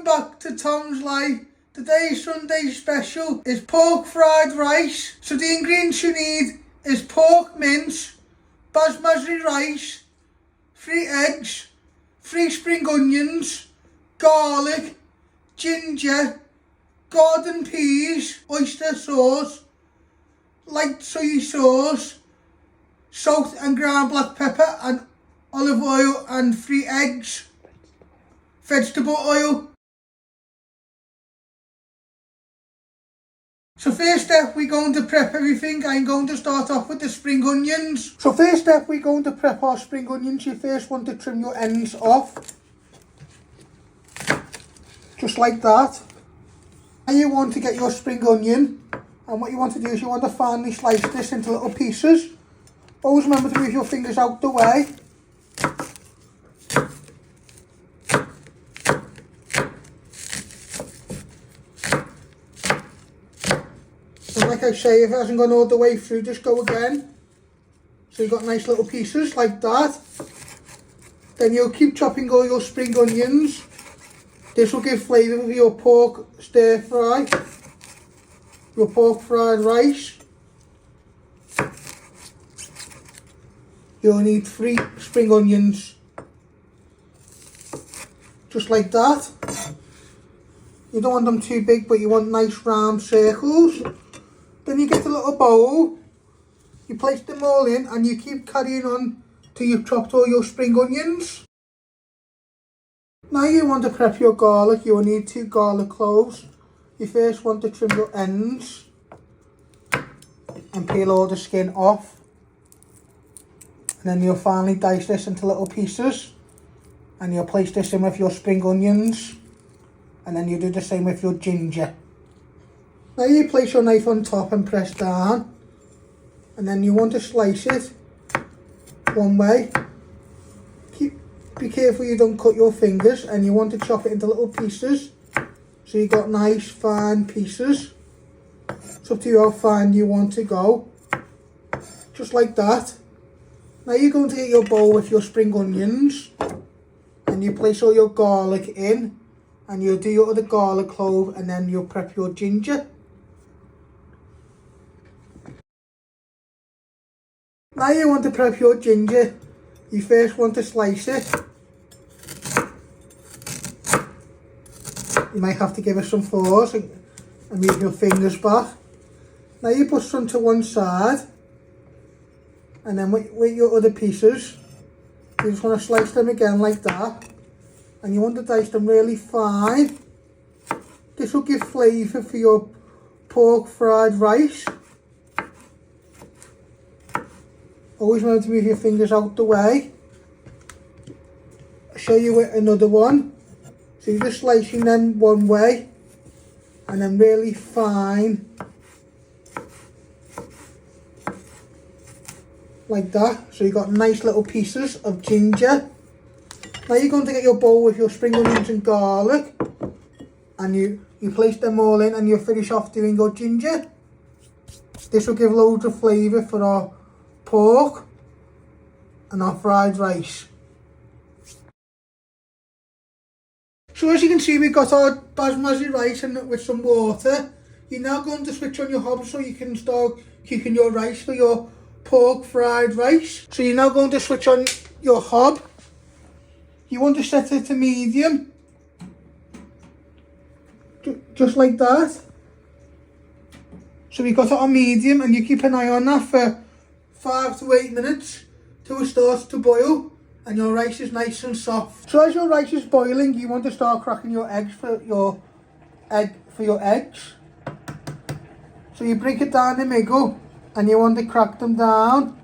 welcome back to Tom's Life. Today's Sunday special is pork fried rice. So the ingredients you need is pork mince, basmati rice, 3 eggs, 3 spring onions, garlic, ginger, garden peas, oyster sauce, light soy sauce, salt and ground black pepper and olive oil and 3 eggs, vegetable oil. So first step, we're going to prep everything. I'm going to start off with the spring onions. So first step, we're going to prep our spring onions. You first want to trim your ends off. Just like that. And you want to get your spring onion. And what you want to do is you want to finely slice this into little pieces. Always remember to move your fingers out the way. And like I say, if it hasn't gone all the way through, just go again. So you've got nice little pieces like that. Then you'll keep chopping all your spring onions. This will give flavour for your pork stir fry, your pork fried rice. You'll need 3 spring onions, just like that. You don't want them too big, but you want nice round circles. Then you get a little bowl, you place them all in and you keep carrying on till you've chopped all your spring onions. Now you want to prep your garlic. You will need 2 garlic cloves. You first want to trim your ends and peel all the skin off. And then you'll finally dice this into little pieces and you'll place this in with your spring onions, and then you do the same with your ginger. Now you place your knife on top and press down, and then you want to slice it one way. Be careful you don't cut your fingers, and you want to chop it into little pieces so you got nice fine pieces. It's up to you how fine you want to go, just like that. Now you're going to get your bowl with your spring onions and you place all your garlic in, and you'll do your other garlic clove, and then you'll prep your ginger. Now you want to prep your ginger. You first want to slice it. You might have to give it some force and move your fingers back. Now you put some to one side, and then with your other pieces, you just want to slice them again like that, and you want to dice them really fine. This will give flavour for your pork fried rice. Always remember to move your fingers out the way. I'll show you with another one. So you're just slicing them one way and then really fine like that. So you've got nice little pieces of ginger. Now you're going to get your bowl with your spring onions and garlic, and you place them all in, and you finish off doing your ginger. This will give loads of flavour for our pork and our fried rice. So as you can see, we've got our basmati rice and with some water. You're now going to switch on your hob so you can start cooking your rice for your pork fried rice. So you're now going to switch on your hob. You want to set it to medium, just like that. So we've got it on medium, and you keep an eye on that for 5 to 8 minutes till it starts to boil and your rice is nice and soft. So as your rice is boiling, you want to start cracking your eggs for your eggs. So you break it down the middle, and you want to crack them down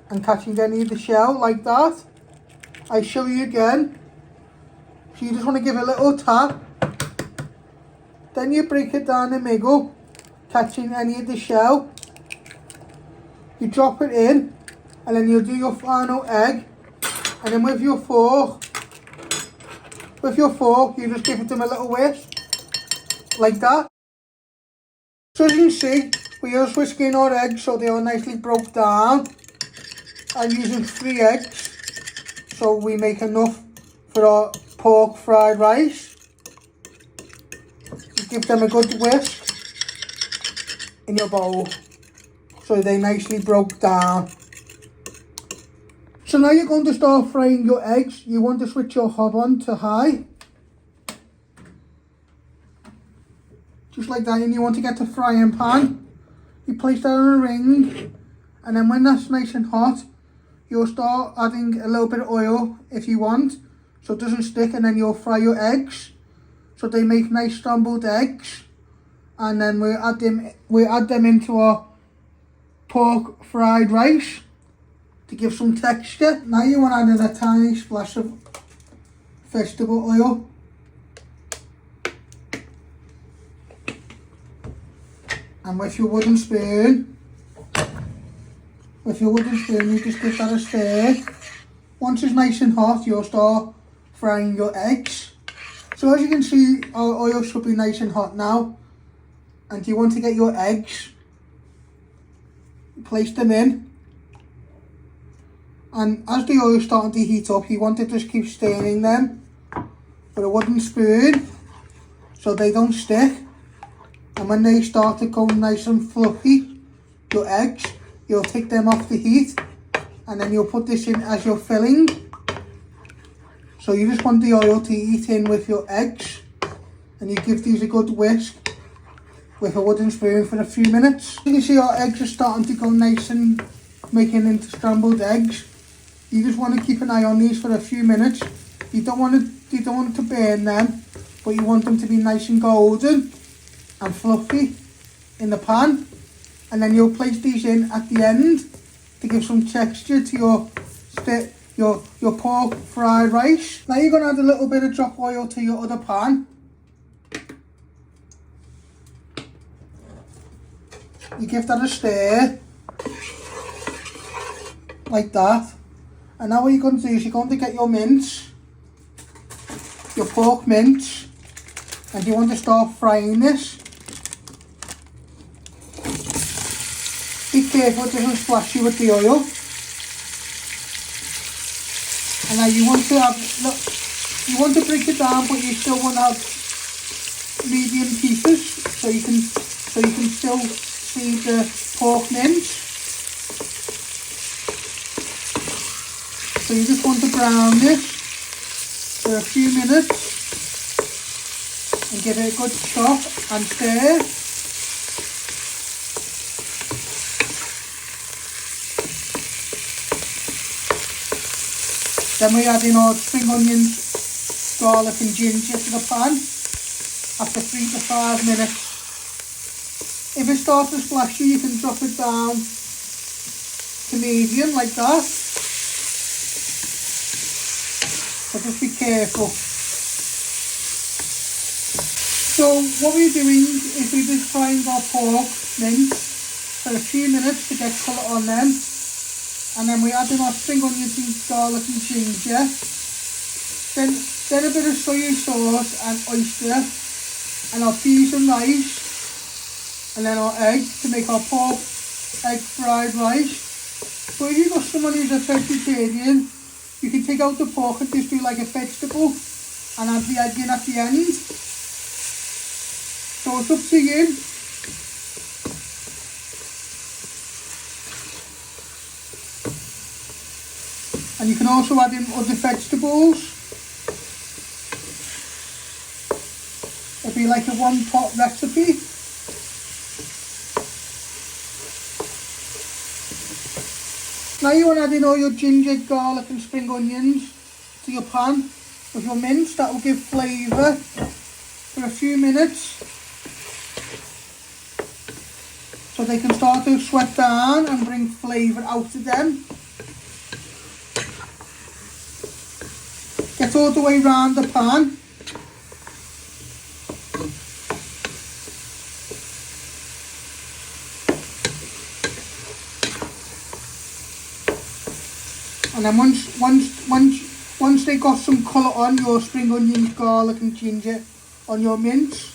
and catching any of the shell like that. I show you again. So you just want to give it a little tap. Then you break it down the middle, catching any of the shell. You drop it in, and then you'll do your final egg. And then with your fork, you just give them a little whisk, like that. So as you can see, we're just whisking our eggs so they are nicely broke down. I'm using 3 eggs, so we make enough for our pork fried rice. give them a good whisk in your bowl so they nicely broke down. So now you're going to start frying your eggs. You want to switch your hob on to high. Just like that, and you want to get the frying pan. You place that on a ring, and then when that's nice and hot, you'll start adding a little bit of oil if you want, so it doesn't stick, and then you'll fry your eggs, so they make nice scrambled eggs. And then we add them into our pork fried rice to give some texture. Now you want to add a tiny splash of vegetable oil. And with your wooden spoon, you just give that a stir. Once it's nice and hot, you'll start frying your eggs. So as you can see, our oil should be nice and hot now. And you want to get your eggs, place them in. And as the oil is starting to heat up, you want to just keep stirring them with a wooden spoon so they don't stick. And when they start to go nice and fluffy, your eggs, you'll take them off the heat, and then you'll put this in as your filling. So you just want the oil to heat in with your eggs, and you give these a good whisk with a wooden spoon for a few minutes. You can see our eggs are starting to go nice and making into scrambled eggs. You just want to keep an eye on these for a few minutes. You don't want to burn them, but you want them to be nice and golden and fluffy in the pan. And then you'll place these in at the end to give some texture to your pork fried rice. Now you're going to add a little bit of drop oil to your other pan. You give that a stir like that. And now what you're going to do is you're going to get your mince, your pork mince, and you want to start frying this. Be careful it doesn't splash you with the oil. And now you want to break it down, but you still want to have medium pieces so you can still see the pork mince. So you just want to brown this for a few minutes and give it a good chop and stir. Then we add in our spring onions, garlic and ginger to the pan after 3 to 5 minutes. If it starts to splash you can drop it down to medium like that. So just be careful. So what we're doing is we're just frying our pork mince for a few minutes to get colour on them. And then we add in our spring onions and garlic and ginger. Then a bit of soy sauce and oyster. And our peas and rice. And then our eggs to make our pork egg fried rice. So if you've got someone who's a vegetarian, you can take out the pork and just do like a vegetable and add the egg in at the end. So it's up to you. And you can also add in other vegetables. It'll be like a one pot recipe. Now you want to add in all your ginger, garlic and spring onions to your pan with your mince. That will give flavour for a few minutes so they can start to sweat down and bring flavour out of them. Get all the way around the pan. And then once they got some colour on your spring onions, garlic and ginger on your mince,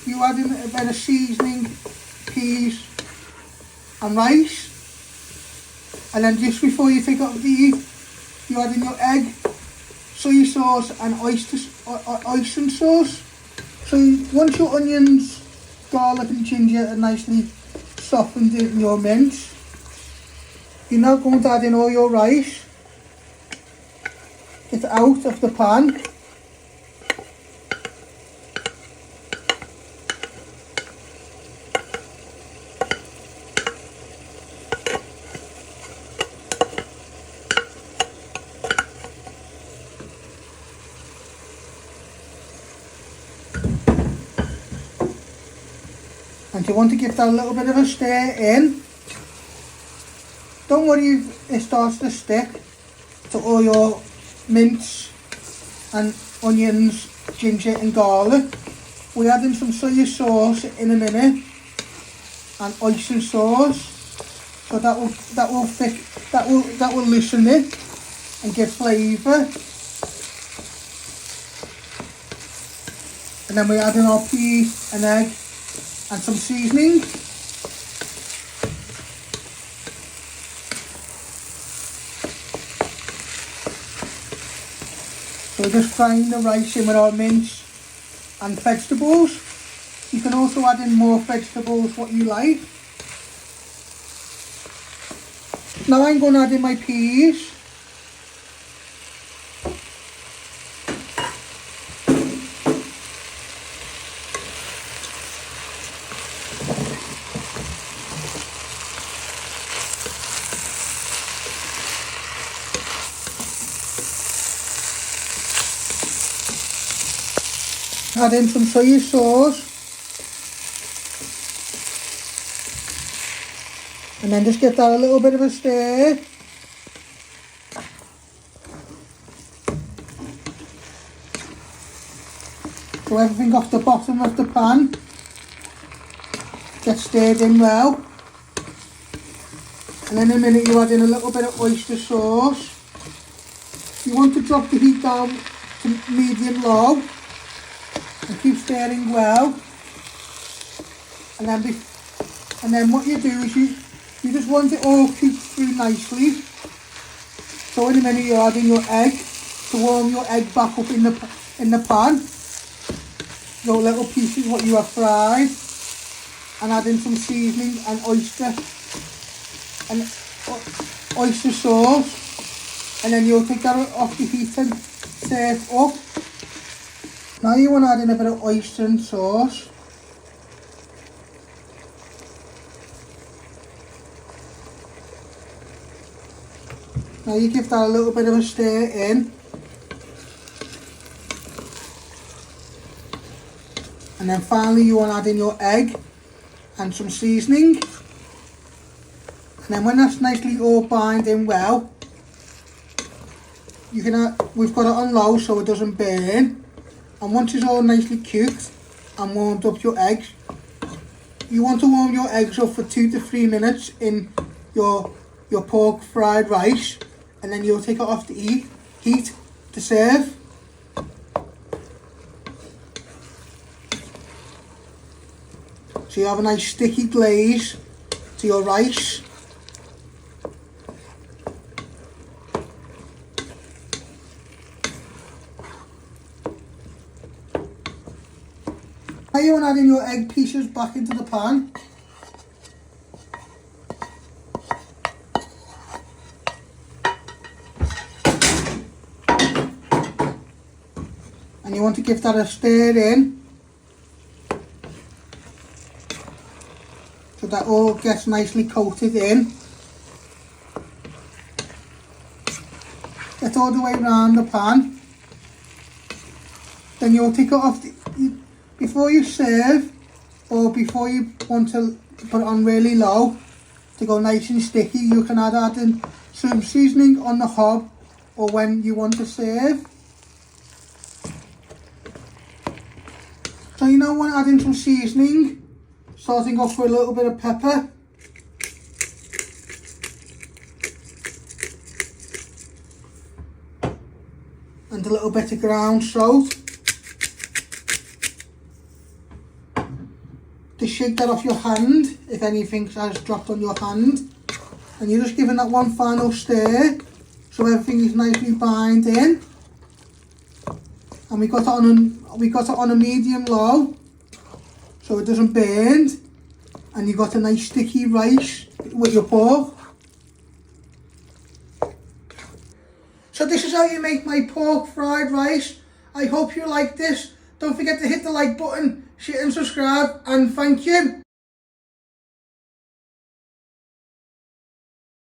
you add in a bit of seasoning, peas and rice. And then just before you take it off the heat, you add in your egg, soy sauce and oyster sauce. So once your onions, garlic and ginger are nicely softened in your mince, you're now going to add in all your rice. Get it out of the pan. And you want to give that a little bit of a stir in. Don't worry if it starts to stick to all your mince and onions, ginger and garlic. We're adding some soy sauce in a minute and oyster sauce, so that will loosen it and give flavour. And then we're adding our peas, an egg and some seasoning. So we're just frying the rice in with our mince and vegetables. You can also add in more vegetables, what you like. Now I'm going to add in my peas. Add in some soy sauce. And then just give that a little bit of a stir. So everything off the bottom of the pan gets stirred in well. And then in a minute you add in a little bit of oyster sauce. You want to drop the heat down to medium-low and keep stirring well. And then what you do is you just want it all cooked through nicely. So in a minute you're adding your egg to warm your egg back up in the pan. Your little pieces what you have fried, and add in some seasoning and oyster sauce, and then you'll take that off the heat and serve up. Now you want to add in a bit of oyster and sauce. Now you give that a little bit of a stir in. And then finally you want to add in your egg and some seasoning. And then when that's nicely all bind in well, we've got it on low so it doesn't burn. And once it's all nicely cooked and warmed up your eggs, you want to warm your eggs up for 2 to 3 minutes in your pork fried rice, and then you'll take it off the heat to serve. So you have a nice sticky glaze to your rice. Now you want to add in your egg pieces back into the pan. And you want to give that a stir in, so that all gets nicely coated in. Get all the way around the pan. Then you'll take it off before you serve, or before you want to put it on really low to go nice and sticky. You can add in some seasoning on the hob or when you want to serve. So you now want to add in some seasoning, starting off with a little bit of pepper. And a little bit of ground salt. Just shake that off your hand if anything has dropped on your hand. And you're just giving that one final stir so everything is nicely bind in. and we got it on a medium low, so it doesn't burn, and you got a nice sticky rice with your pork. So this is how you make my pork fried rice. I hope you like this. Don't forget to hit the like button, share and subscribe, and thank you.